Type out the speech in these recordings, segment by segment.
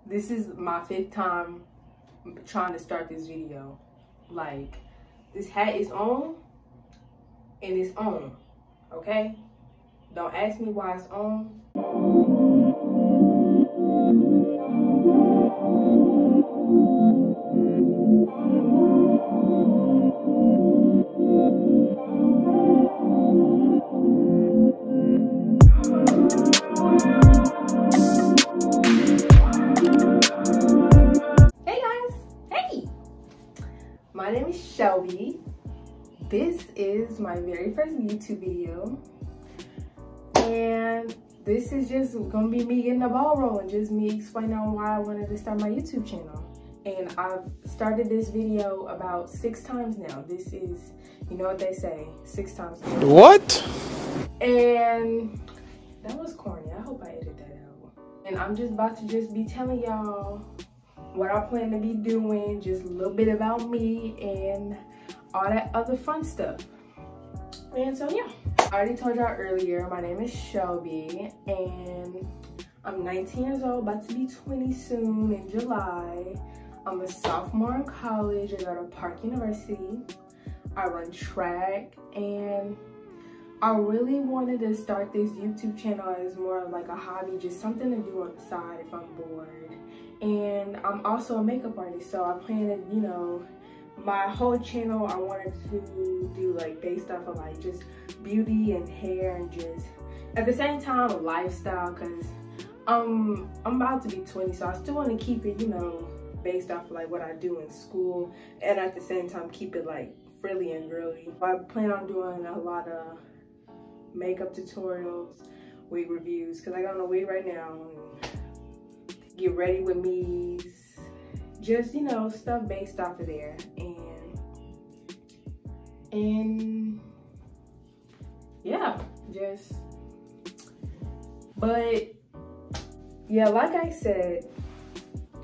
This is my 5th time trying to start this video. Like, this hat is on and it's on, okay? Don't ask me why it's on. My name is Shelby. This is my very first YouTube video. And this is just gonna be me getting the ball rolling, just me explaining why I wanted to start my YouTube channel. And I've started this video about 6 times now. This is, you know what they say, 6 times now. What? And that was corny. I hope I edited that out. And I'm just about to just be telling y'all what I plan to be doing, just a little bit about me and all that other fun stuff. And so yeah, I already told y'all earlier, my name is Shelby and I'm 19 years old, about to be 20 soon in July. I'm a sophomore in college. I go to Park University. I run track, and I really wanted to start this YouTube channel as more of like a hobby, just something to do on the side if I'm bored. And I'm also a makeup artist, so I plan to, you know, my whole channel I wanted to do like based off of like just beauty and hair and just at the same time lifestyle, because I'm about to be 20, so I still want to keep it, you know, based off of like what I do in school, and at the same time keep it like frilly and girly. I plan on doing a lot of makeup tutorials, wig reviews, because I got on a wig right now, get ready with me's, just, you know, stuff based off of there. And yeah, just, but yeah, like I said,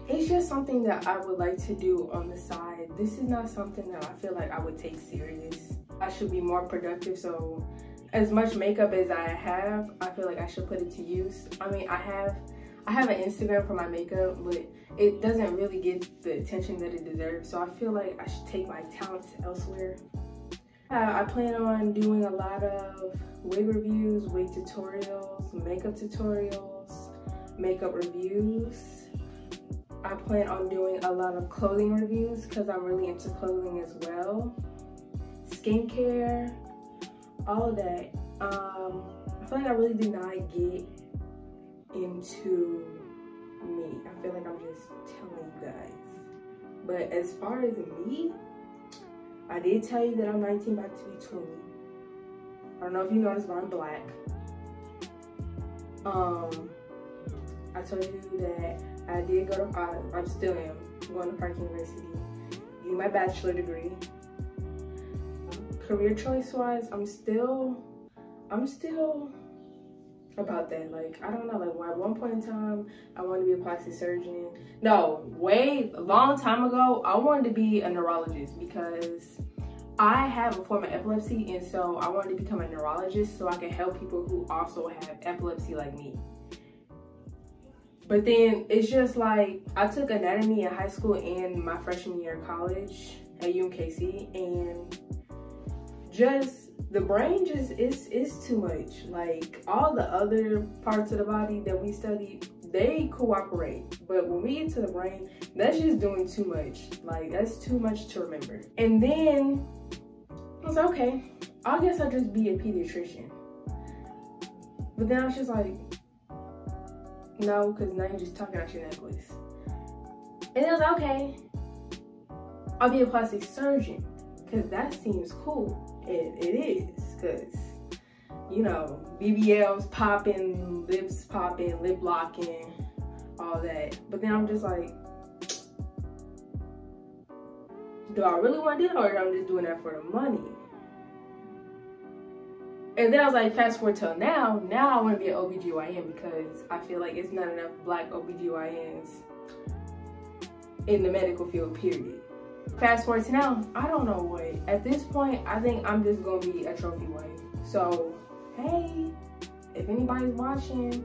it's just something that I would like to do on the side. This is not something that I feel like I would take serious. I should be more productive, so as much makeup as I feel like I should put it to use. I mean, I have an Instagram for my makeup, but it doesn't really get the attention that it deserves. So I feel like I should take my talents elsewhere. I plan on doing a lot of wig reviews, wig tutorials, makeup reviews. I plan on doing a lot of clothing reviews because I'm really into clothing as well. Skincare, all of that. I feel like I really do not get into me. I feel like I'm just telling you guys. But as far as me, I did tell you that I'm 19, about to be 20. I don't know if you noticed, but I'm black. I told you that I did go to, I still am going to Park University, getting my bachelor degree. Career choice wise, I'm still about that. Like, I don't know, like at one point in time I wanted to be a plastic surgeon. No, a long time ago I wanted to be a neurologist because I have a form of epilepsy, and so I wanted to become a neurologist so I can help people who also have epilepsy like me. But then it's just like, I took anatomy in high school and my freshman year of college at UMKC, and just the brain just is too much. Like, all the other parts of the body that we studied, they cooperate, but when we get to the brain, that's just doing too much. Like, that's too much to remember. And then I was like, okay, I guess I'll just be a pediatrician. But then I was just like, no, because now you're just talking out your necklace. And I was like, okay, I'll be a plastic surgeon because that seems cool. It is, because, you know, BBLs popping, lips popping, lip locking, all that. But then I'm just like, do I really want to do that, or I'm just doing that for the money? And then I was like, fast forward till now I want to be an OBGYN because I feel like it's not enough black OBGYNs in the medical field, period. Fast forward to now, I don't know what. At this point, I think I'm just gonna be a trophy wife. So, hey, if anybody's watching,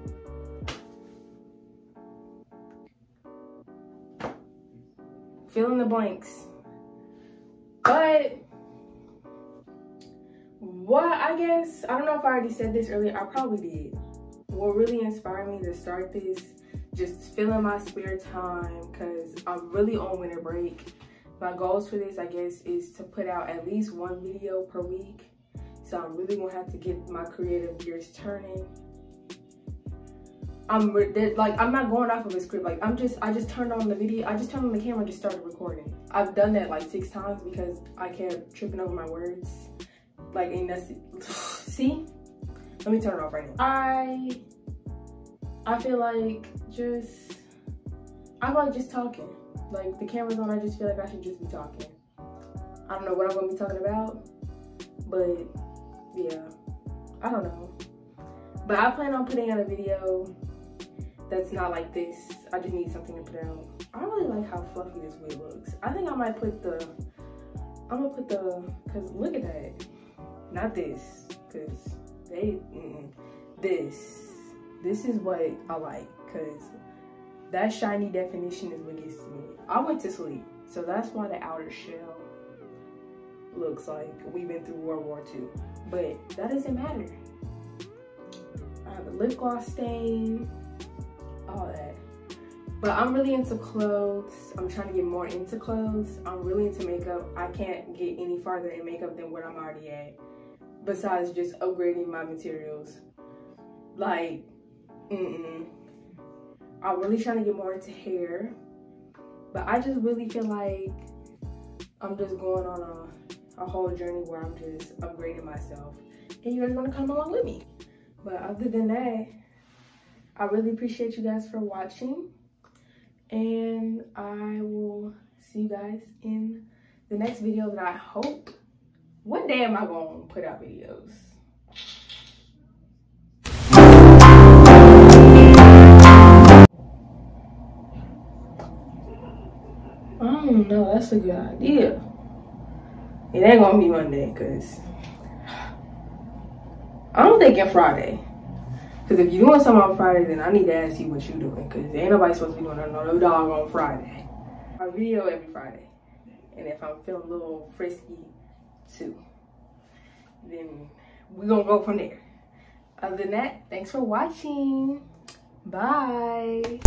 fill in the blanks. But what, I guess, I don't know if I already said this earlier, I probably did. What really inspired me to start this, just filling my spare time, because I'm really on winter break. My goals for this, I guess, is to put out at least one video per week. So I'm really gonna have to get my creative gears turning. I'm not going off of a script. Like I just turned on the video, I just turned on the camera and just started recording. I've done that like 6 times because I kept tripping over my words. Like, ain't nothing. See? Let me turn it off right now. I feel like just talking. Like the camera's on, I just feel like I should just be talking. I don't know what I'm gonna be talking about, but yeah, I don't know. But I plan on putting out a video that's not like this. I just need something to put out. I really like how fluffy this wig looks. I think I might put cause look at that. Not this, cause this is what I like, cause that shiny definition is what gets to me. I went to sleep, so that's why the outer shell looks like we've been through World War II. But that doesn't matter. I have a lip gloss stain, all that. But I'm really into clothes. I'm trying to get more into clothes. I'm really into makeup. I can't get any farther in makeup than what I'm already at, besides just upgrading my materials. Like, I'm really trying to get more into hair, but I just really feel like I'm just going on a whole journey where I'm just upgrading myself, and you guys want to come along with me. But other than that, I really appreciate you guys for watching, and I will see you guys in the next video that I hope. One day am I gonna put out videos? I don't know, that's a good idea. It ain't gonna be Monday, cause I'm thinking Friday. Cause if you're doing something on Friday, then I need to ask you what you're doing, cause ain't nobody supposed to be doing no dog on Friday. I video every Friday, and if I'm feeling a little frisky too, then we're gonna go from there. Other than that, thanks for watching. Bye.